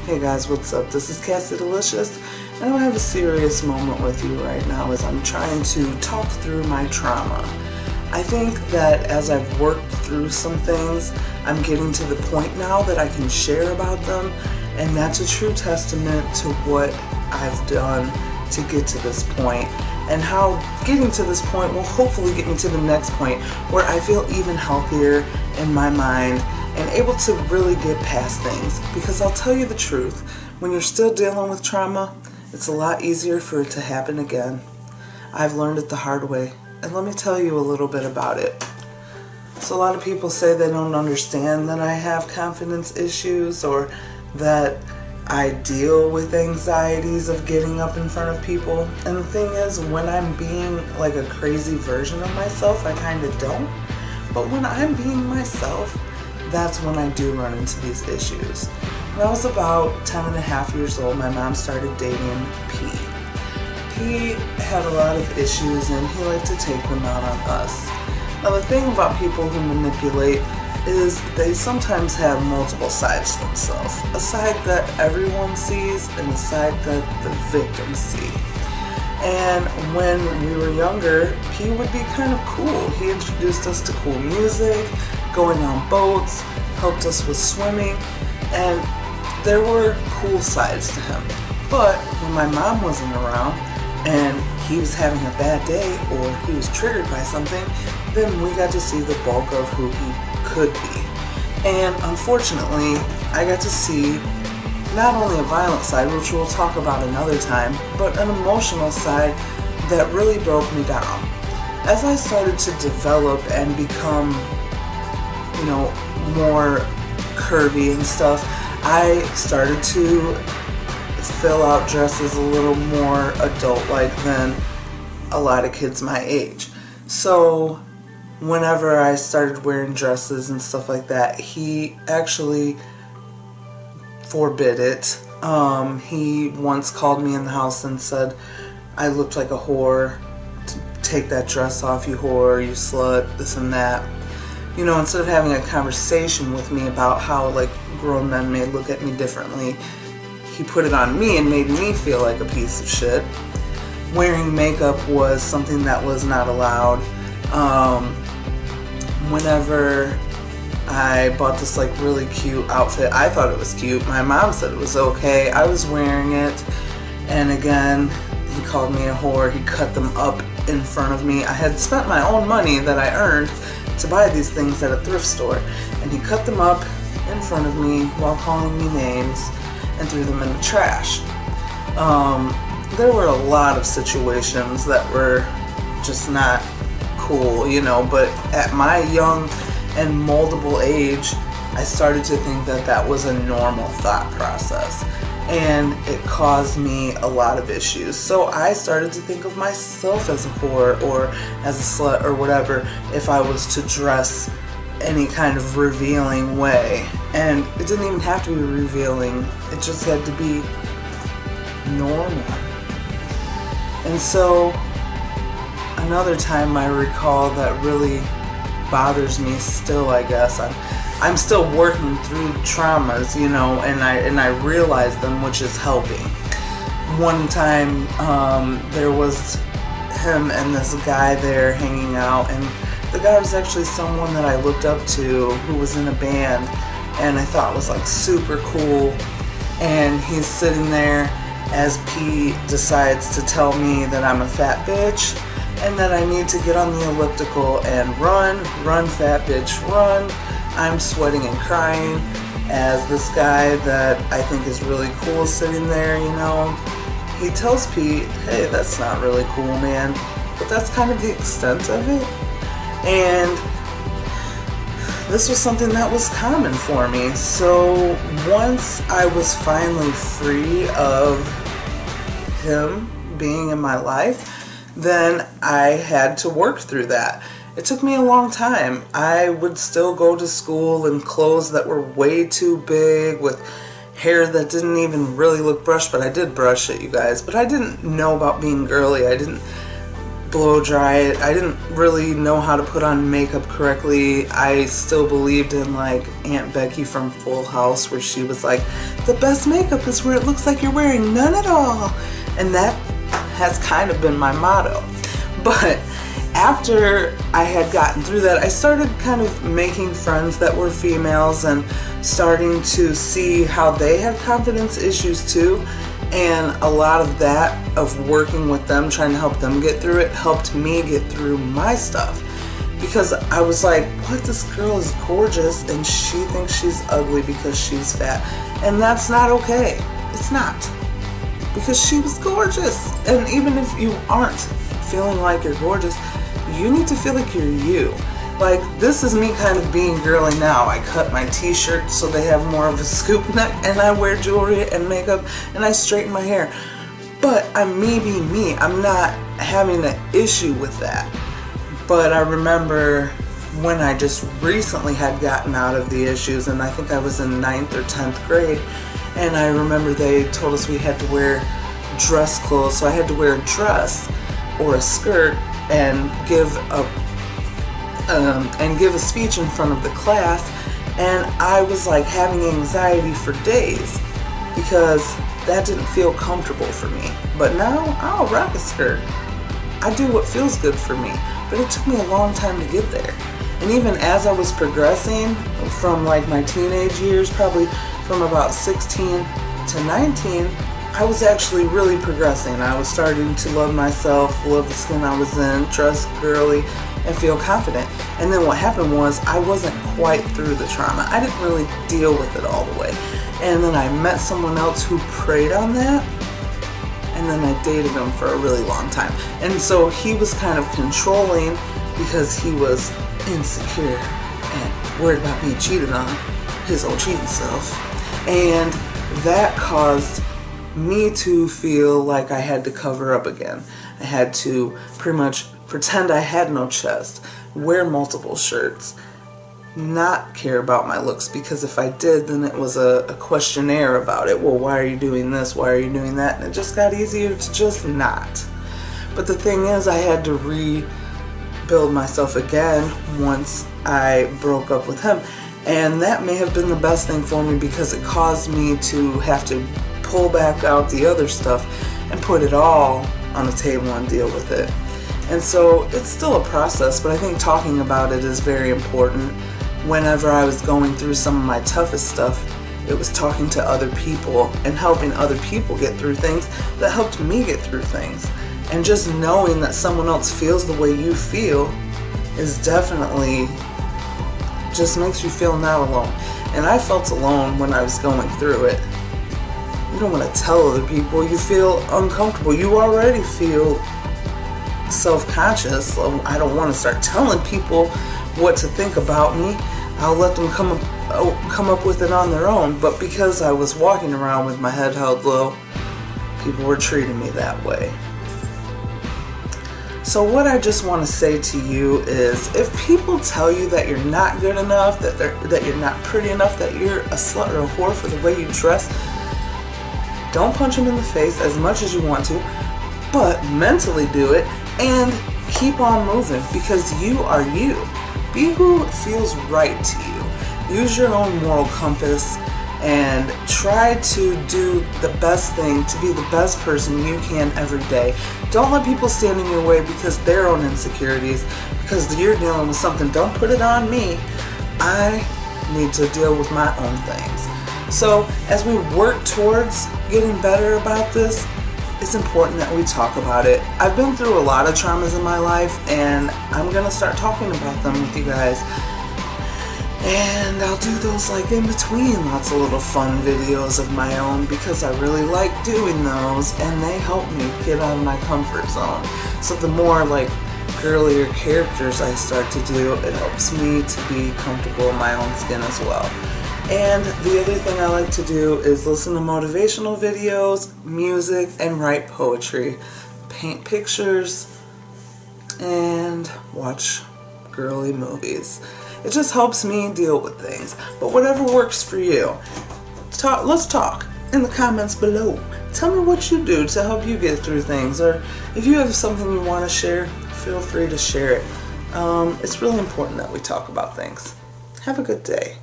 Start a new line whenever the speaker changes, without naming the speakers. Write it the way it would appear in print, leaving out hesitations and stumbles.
Hey guys, what's up? This is kazidelicious, and I have a serious moment with you right now as I'm trying to talk through my trauma. I think that as I've worked through some things, I'm getting to the point now that I can share about them, and that's a true testament to what I've done to get to this point, and how getting to this point will hopefully get me to the next point where I feel even healthier in my mind and able to really get past things. Because I'll tell you the truth, when you're still dealing with trauma, it's a lot easier for it to happen again. I've learned it the hard way, and let me tell you a little bit about it. So a lot of people say they don't understand that I have confidence issues, or that I deal with anxieties of getting up in front of people. And the thing is, when I'm being like a crazy version of myself, I kind of don't. But when I'm being myself, that's when I do run into these issues. When I was about 10 and a half years old, my mom started dating P. He had a lot of issues and he liked to take them out on us. Now the thing about people who manipulate is they sometimes have multiple sides to themselves. A side that everyone sees and a side that the victims see. And when we were younger, P would be kind of cool. He introduced us to cool music, going on boats, helped us with swimming, and there were cool sides to him. But when my mom wasn't around and he was having a bad day or he was triggered by something, then we got to see the bulk of who he could be. And unfortunately, I got to see not only a violent side, which we'll talk about another time, but an emotional side that really broke me down. As I started to develop and become, more curvy and stuff, I started to fill out dresses a little more adult-like than a lot of kids my age. So whenever I started wearing dresses and stuff like that, he actually forbid it. He once called me in the house and said I looked like a whore. Take that dress off, you whore, you slut, this and that. Instead of having a conversation with me about how grown men may look at me differently, he put it on me and made me feel like a piece of shit. Wearing makeup was something that was not allowed. Whenever I bought this really cute outfit, I thought it was cute. My mom said it was okay. I was wearing it, and again, he called me a whore. He cut them up in front of me. I had spent my own money that I earned to buy these things at a thrift store, and he cut them up in front of me while calling me names and threw them in the trash. There were a lot of situations that were just not cool, but at my young and moldable age, I started to think that that was a normal thought process, and it caused me a lot of issues. So I started to think of myself as a whore or as a slut or whatever if I was to dress any kind of revealing way. And it didn't even have to be revealing, it just had to be normal. And so another time I recall that really bothers me still, I guess. I'm still working through traumas, and I realize them, which is helping. One time, there was him and this guy there hanging out, and the guy was actually someone that I looked up to who was in a band, and I thought was super cool. And he's sitting there as Pete decides to tell me that I'm a fat bitch, and that I need to get on the elliptical and run, fat bitch, run. I'm sweating and crying as this guy that I think is really cool is sitting there, He tells Pete, hey, that's not really cool, man. But that's kind of the extent of it. And this was something that was common for me. So once I was finally free of him being in my life, then I had to work through that. It took me a long time. I would still go to school in clothes that were way too big, with hair that didn't even really look brushed, but I did brush it, you guys. But I didn't know about being girly. I didn't blow dry it. I didn't really know how to put on makeup correctly. I still believed in Aunt Becky from Full House, where she was like, the best makeup is where it looks like you're wearing none at all. And that has kind of been my motto. But after I had gotten through that, I started kind of making friends that were females and starting to see how they had confidence issues too. And a lot of that, of working with them, trying to help them get through it, helped me get through my stuff. Because I was like, what, this girl is gorgeous and she thinks she's ugly because she's fat. And that's not okay. It's not. Because she was gorgeous. And even if you aren't feeling like you're gorgeous, you need to feel like you're you. Like, this is me kind of being girly now. I cut my t-shirts so they have more of a scoop neck, and I wear jewelry and makeup, and I straighten my hair. But I'm me being me. I'm not having an issue with that. But I remember when I just recently had gotten out of the issues, and I think I was in 9th or 10th grade, and I remember they told us we had to wear dress clothes, so I had to wear a dress or a skirt and give a speech in front of the class, and I was like having anxiety for days because that didn't feel comfortable for me. But now I'll rock a skirt. I do what feels good for me, but it took me a long time to get there. And even as I was progressing from like my teenage years, probably from about 16 to 19, I was actually really progressing. I was starting to love myself, love the skin I was in, dress girly, and feel confident. And then what happened was I wasn't quite through the trauma. I didn't really deal with it all the way. And then I met someone else who preyed on that, and then I dated him for a really long time. And so he was kind of controlling because he was insecure and worried about being cheated on, his old cheating self. And that caused me to feel like I had to cover up again. I had to pretty much pretend I had no chest, wear multiple shirts, not care about my looks, because if I did, then it was a questionnaire about it. Well, why are you doing this? Why are you doing that? And it just got easier to just not. But the thing is, I had to rebuild myself again once I broke up with him. And that may have been the best thing for me because it caused me to have to pull back out the other stuff and put it all on the table and deal with it. And so it's still a process, but I think talking about it is very important. Whenever I was going through some of my toughest stuff, it was talking to other people and helping other people get through things that helped me get through things. And just knowing that someone else feels the way you feel is definitely just makes you feel not alone. And I felt alone when I was going through it. You don't want to tell other people. You feel uncomfortable. You already feel self-conscious. So I don't want to start telling people what to think about me. I'll let them come up with it on their own. But because I was walking around with my head held low, people were treating me that way. So what I just want to say to you is, if people tell you that you're not good enough, that you're not pretty enough, that you're a slut or a whore for the way you dress, don't punch them in the face as much as you want to, but mentally do it and keep on moving, because you are you. Be who feels right to you. Use your own moral compass and try to do the best thing, to be the best person you can every day. Don't let people stand in your way because their own insecurities, because you're dealing with something. Don't put it on me. I need to deal with my own things. So as we work towards getting better about this, it's important that we talk about it. I've been through a lot of traumas in my life, and I'm going to start talking about them with you guys. And I'll do those like in between, lots of little fun videos of my own, because I really like doing those and they help me get out of my comfort zone. So the more like girlier characters I start to do, it helps me to be comfortable in my own skin as well. And the other thing I like to do is listen to motivational videos, music, and write poetry, paint pictures, and watch girly movies. It just helps me deal with things. But whatever works for you, let's talk in the comments below. Tell me what you do to help you get through things, or if you have something you want to share, feel free to share it. It's really important that we talk about things. Have a good day.